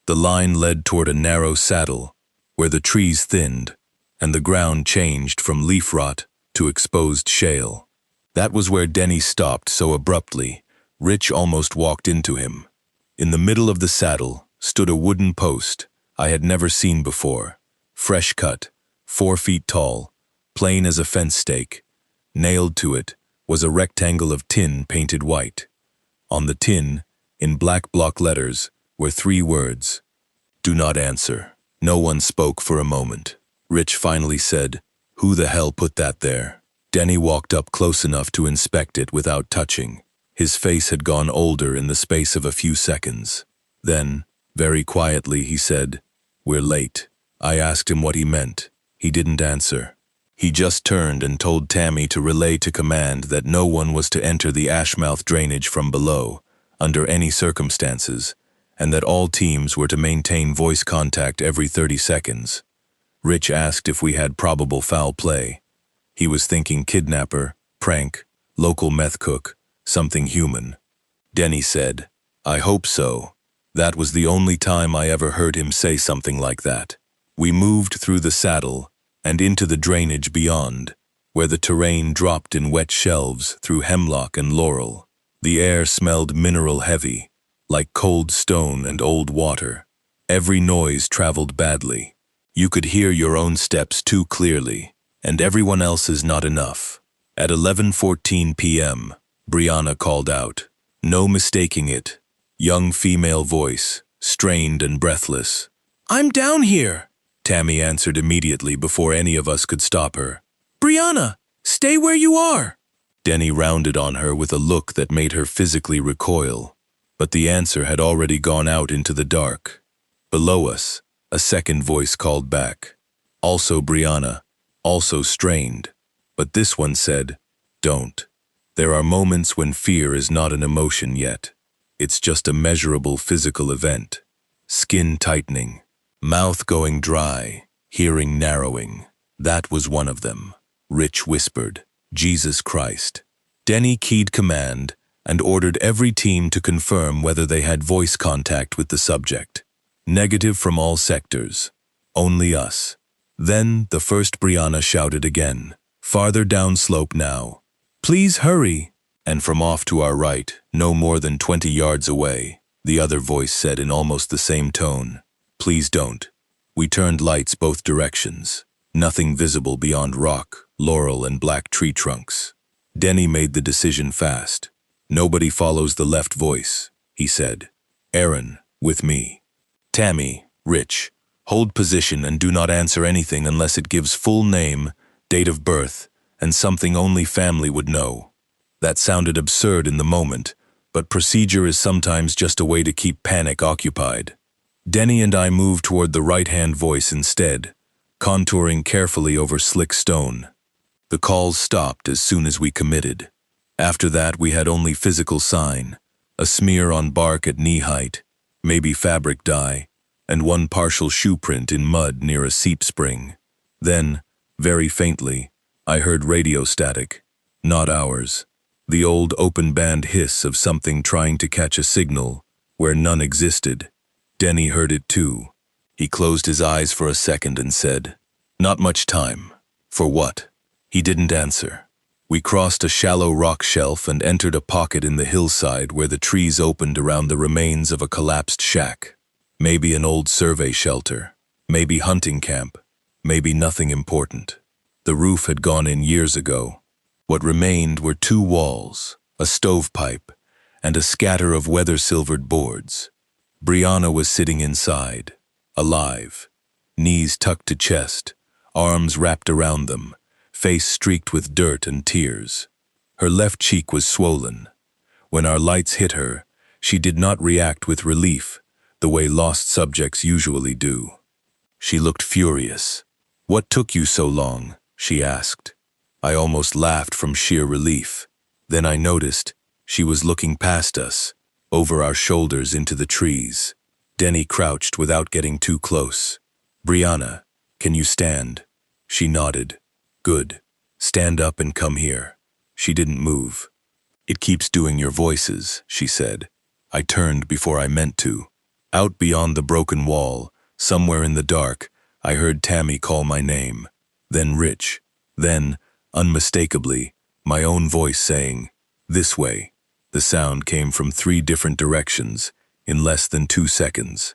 The line led toward a narrow saddle, where the trees thinned, and the ground changed from leaf rot to exposed shale. That was where Denny stopped so abruptly, Rich almost walked into him. In the middle of the saddle stood a wooden post I had never seen before, fresh cut, 4 feet tall, plain as a fence stake. Nailed to it was a rectangle of tin painted white. On the tin, in black block letters, were 3 words: "Do not answer." No one spoke for a moment. Rich finally said, "Who the hell put that there?" Denny walked up close enough to inspect it without touching. His face had gone older in the space of a few seconds. Then, very quietly, he said, "We're late." I asked him what he meant. He didn't answer. He just turned and told Tammy to relay to command that no one was to enter the Ashmouth drainage from below, under any circumstances, and that all teams were to maintain voice contact every 30 seconds. Rich asked if we had probable foul play. He was thinking kidnapper, prank, local meth cook, something human. Denny said, "I hope so." That was the only time I ever heard him say something like that. We moved through the saddle and into the drainage beyond, where the terrain dropped in wet shelves through hemlock and laurel. The air smelled mineral heavy, like cold stone and old water. Every noise traveled badly. You could hear your own steps too clearly, and everyone else's not enough. At 11:14 p.m., Brianna called out. No mistaking it. Young female voice, strained and breathless. "I'm down here," Tammy answered immediately before any of us could stop her. "Brianna, stay where you are." Denny rounded on her with a look that made her physically recoil. But the answer had already gone out into the dark. Below us, a second voice called back. Also Brianna, also strained. But this one said, "Don't. There are moments when fear is not an emotion yet. It's just a measurable physical event. Skin tightening, mouth going dry, hearing narrowing. That was one of them." Rich whispered, "Jesus Christ." Denny keyed command and ordered every team to confirm whether they had voice contact with the subject. Negative from all sectors. Only us. Then the first Brianna shouted again, farther downslope now. "Please hurry." And from off to our right, no more than 20 yards away, the other voice said in almost the same tone, "Please don't." We turned lights both directions. Nothing visible beyond rock, laurel, and black tree trunks. Denny made the decision fast. "Nobody follows the left voice," he said. "Aaron, with me. Tammy, Rich, hold position and do not answer anything unless it gives full name, date of birth, and something only family would know." That sounded absurd in the moment, but procedure is sometimes just a way to keep panic occupied. Denny and I moved toward the right-hand voice instead, contouring carefully over slick stone. The calls stopped as soon as we committed. After that, we had only physical sign, a smear on bark at knee height, maybe fabric dye, and one partial shoe print in mud near a seep spring. Then, very faintly, I heard radio static, not ours. The old open band hiss of something trying to catch a signal where none existed. Denny heard it too. He closed his eyes for a second and said, "Not much time." "For what?" He didn't answer. We crossed a shallow rock shelf and entered a pocket in the hillside where the trees opened around the remains of a collapsed shack. Maybe an old survey shelter, maybe hunting camp, maybe nothing important. The roof had gone in years ago. What remained were 2 walls, a stovepipe, and a scatter of weather-silvered boards. Brianna was sitting inside, alive, knees tucked to chest, arms wrapped around them, face streaked with dirt and tears. Her left cheek was swollen. When our lights hit her, she did not react with relief, the way lost subjects usually do. She looked furious. "What took you so long?" she asked. I almost laughed from sheer relief. Then I noticed she was looking past us, over our shoulders into the trees. Denny crouched without getting too close. "Brianna, can you stand?" She nodded. "Good. Stand up and come here." She didn't move. "It keeps doing your voices," she said. I turned before I meant to. Out beyond the broken wall, somewhere in the dark, I heard Tammy call my name. Then Rich. Then, unmistakably, my own voice saying, "This way." The sound came from 3 different directions, in less than 2 seconds.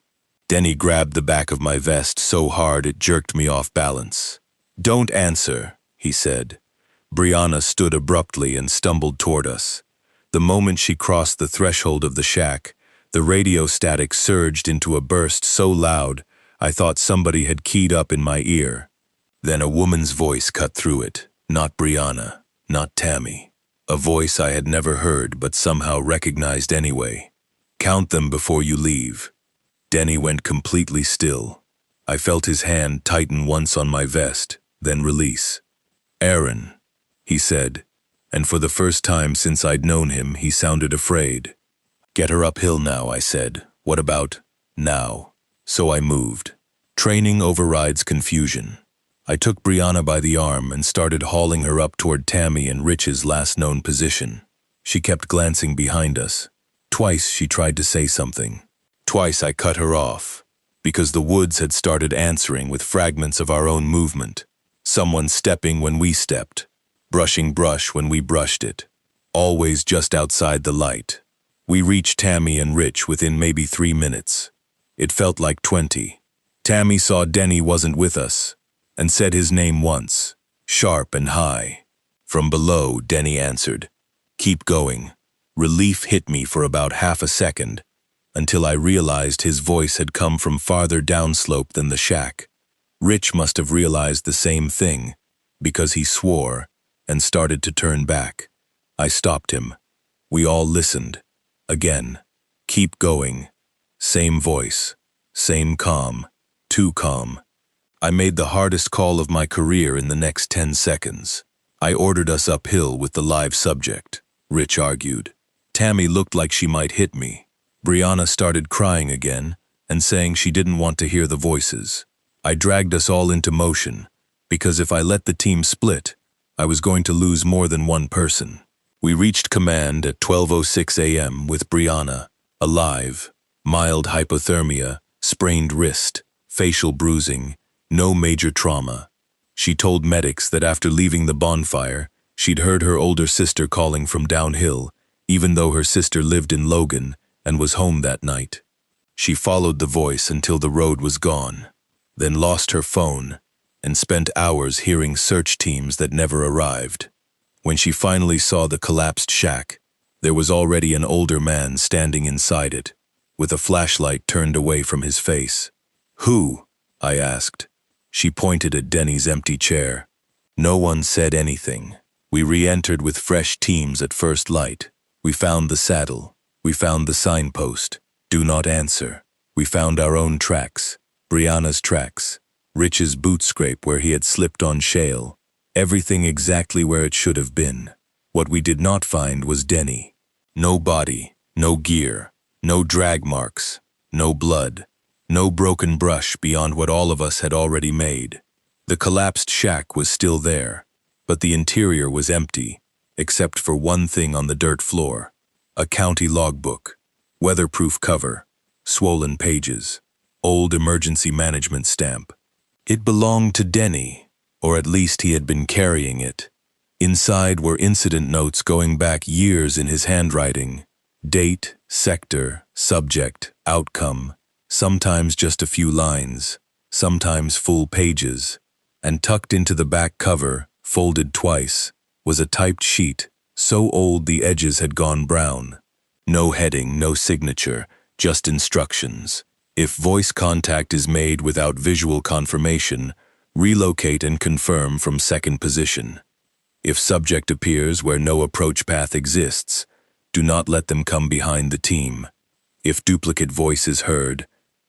Denny grabbed the back of my vest so hard it jerked me off balance. "Don't answer," he said. Brianna stood abruptly and stumbled toward us. The moment she crossed the threshold of the shack, the radio static surged into a burst so loud I thought somebody had keyed up in my ear. Then a woman's voice cut through it. Not Brianna, not Tammy. A voice I had never heard but somehow recognized anyway. "Count them before you leave." Denny went completely still. I felt his hand tighten once on my vest, then release. "Aaron," he said, and for the first time since I'd known him, he sounded afraid. "Get her uphill now," I said. "What about now?" So I moved. Training overrides confusion. I took Brianna by the arm and started hauling her up toward Tammy and Rich's last known position. She kept glancing behind us. Twice she tried to say something. Twice I cut her off, because the woods had started answering with fragments of our own movement. Someone stepping when we stepped, brushing brush when we brushed it, always just outside the light. We reached Tammy and Rich within maybe 3 minutes. It felt like 20. Tammy saw Denny wasn't with us, and said his name once, sharp and high. From below, Denny answered, "Keep going." Relief hit me for about half a second, until I realized his voice had come from farther downslope than the shack. Rich must have realized the same thing, because he swore and started to turn back. I stopped him. We all listened. Again. "Keep going." Same voice. Same calm. Too calm. I made the hardest call of my career in the next 10 seconds. I ordered us uphill with the live subject, Rich argued. Tammy looked like she might hit me. Brianna started crying again and saying she didn't want to hear the voices. I dragged us all into motion, because if I let the team split, I was going to lose more than one person. We reached command at 12:06 a.m. with Brianna, alive, mild hypothermia, sprained wrist, facial bruising, no major trauma. She told medics that after leaving the bonfire, she'd heard her older sister calling from downhill, even though her sister lived in Logan and was home that night. She followed the voice until the road was gone, then lost her phone and spent hours hearing search teams that never arrived. When she finally saw the collapsed shack, there was already an older man standing inside it, with a flashlight turned away from his face. "Who?" I asked. She pointed at Denny's empty chair. No one said anything. We re-entered with fresh teams at first light. We found the saddle. We found the signpost. "Do not answer." We found our own tracks. Brianna's tracks. Rich's boot scrape where he had slipped on shale. Everything exactly where it should have been. What we did not find was Denny. No body, no gear, no drag marks, no blood. No broken brush beyond what all of us had already made. The collapsed shack was still there, but the interior was empty, except for one thing on the dirt floor. A county logbook, weatherproof cover, swollen pages. old emergency management stamp. It belonged to Denny, or at least he had been carrying it. Inside were incident notes going back years in his handwriting. Date, sector, subject, outcome, sometimes just a few lines, sometimes full pages. And tucked into the back cover, folded twice, was a typed sheet, so old the edges had gone brown. No heading, no signature, just instructions. If voice contact is made without visual confirmation, relocate and confirm from second position. If subject appears where no approach path exists, do not let them come behind the team. If duplicate voice is heard,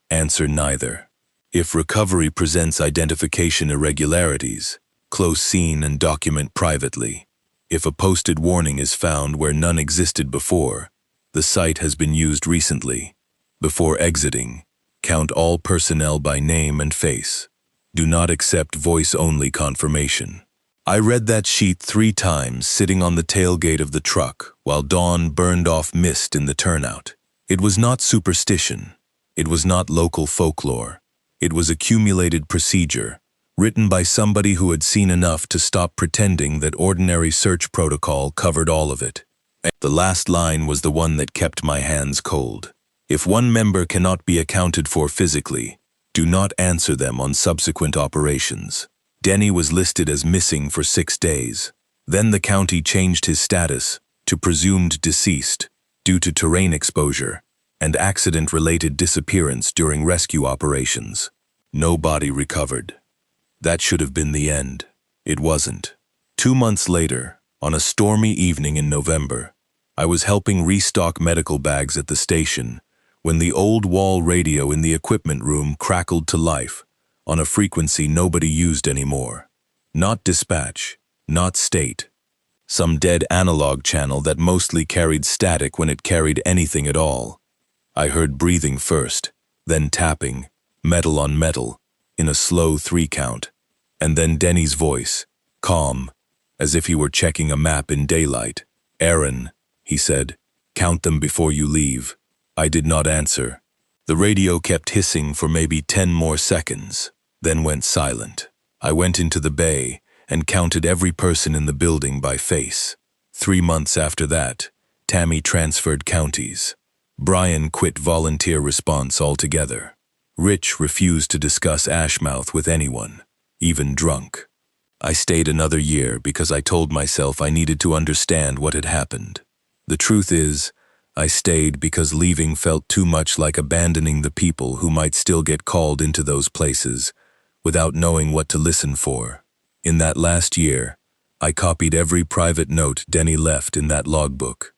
answer neither. If recovery presents identification irregularities, close scene and document privately. If a posted warning is found where none existed before, the site has been used recently. Before exiting, count all personnel by name and face. Do not accept voice-only confirmation. I read that sheet 3 times sitting on the tailgate of the truck while dawn burned off mist in the turnout. It was not superstition. It was not local folklore. It was accumulated procedure, written by somebody who had seen enough to stop pretending that ordinary search protocol covered all of it. The last line was the one that kept my hands cold. If one member cannot be accounted for physically, do not answer them on subsequent operations. Denny was listed as missing for 6 days. Then the county changed his status to presumed deceased due to terrain exposure and accident-related disappearance during rescue operations. No body recovered. That should have been the end. It wasn't. 2 months later, on a stormy evening in November, I was helping restock medical bags at the station when the old wall radio in the equipment room crackled to life on a frequency nobody used anymore. Not dispatch, not state. Some dead analog channel that mostly carried static when it carried anything at all. I heard breathing first, then tapping, metal on metal, in a slow 3 count, and then Denny's voice, calm, as if he were checking a map in daylight. "Aaron," he said, "count them before you leave." I did not answer. The radio kept hissing for maybe 10 more seconds, then went silent. I went into the bay and counted every person in the building by face. 3 months after that, Tammy transferred counties. Brian quit volunteer response altogether. Rich refused to discuss Ashmouth with anyone, even drunk. I stayed another year because I told myself I needed to understand what had happened. The truth is, I stayed because leaving felt too much like abandoning the people who might still get called into those places without knowing what to listen for. In that last year, I copied every private note Denny left in that logbook.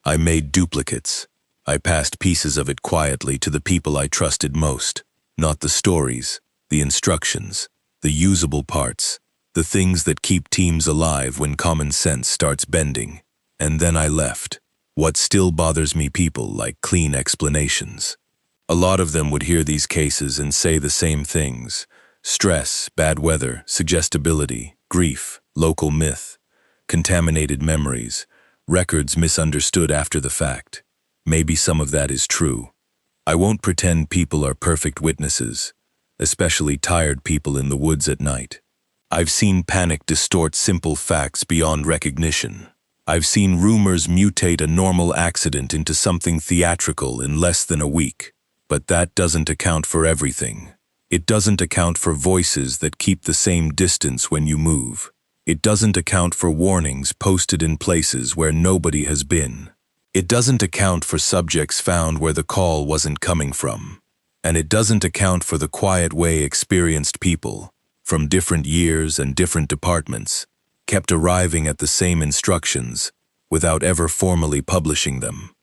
I made duplicates. I passed pieces of it quietly to the people I trusted most, not the stories, the instructions, the usable parts, the things that keep teams alive when common sense starts bending. And then I left. What still bothers me, people like clean explanations. A lot of them would hear these cases and say the same things. Stress, bad weather, suggestibility, grief, local myth, contaminated memories, records misunderstood after the fact. Maybe some of that is true. I won't pretend people are perfect witnesses, especially tired people in the woods at night. I've seen panic distort simple facts beyond recognition. I've seen rumors mutate a normal accident into something theatrical in less than a week. But that doesn't account for everything. It doesn't account for voices that keep the same distance when you move. It doesn't account for warnings posted in places where nobody has been. It doesn't account for subjects found where the call wasn't coming from. And it doesn't account for the quiet way experienced people, from different years and different departments, kept arriving at the same instructions without ever formally publishing them.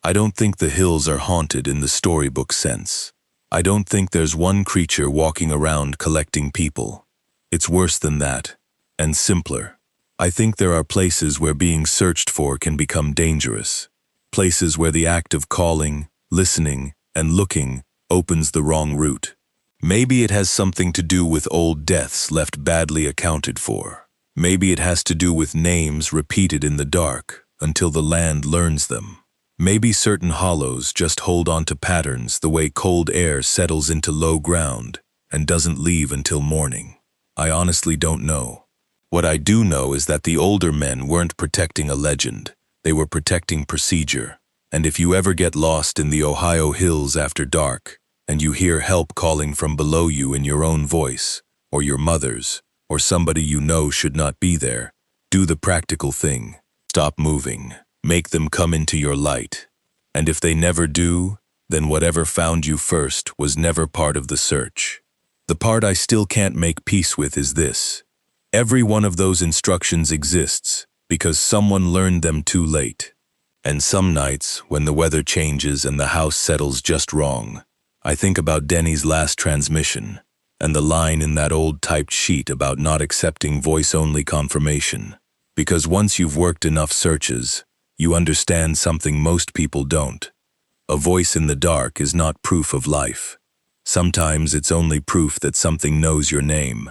I don't think the hills are haunted in the storybook sense. I don't think there's one creature walking around collecting people. It's worse than that, and simpler. I think there are places where being searched for can become dangerous. Places where the act of calling, listening, and looking opens the wrong route. Maybe it has something to do with old deaths left badly accounted for. Maybe it has to do with names repeated in the dark until the land learns them. Maybe certain hollows just hold on to patterns the way cold air settles into low ground and doesn't leave until morning. I honestly don't know. What I do know is that the older men weren't protecting a legend. They were protecting procedure. And if you ever get lost in the Ohio hills after dark, and you hear help calling from below you in your own voice, or your mother's, or somebody you know should not be there, do the practical thing. Stop moving. Make them come into your light. And if they never do, then whatever found you first was never part of the search. The part I still can't make peace with is this. Every one of those instructions exists because someone learned them too late. And some nights, when the weather changes and the house settles just wrong, I think about Denny's last transmission and the line in that old typed sheet about not accepting voice-only confirmation. Because once you've worked enough searches, you understand something most people don't. A voice in the dark is not proof of life. Sometimes it's only proof that something knows your name.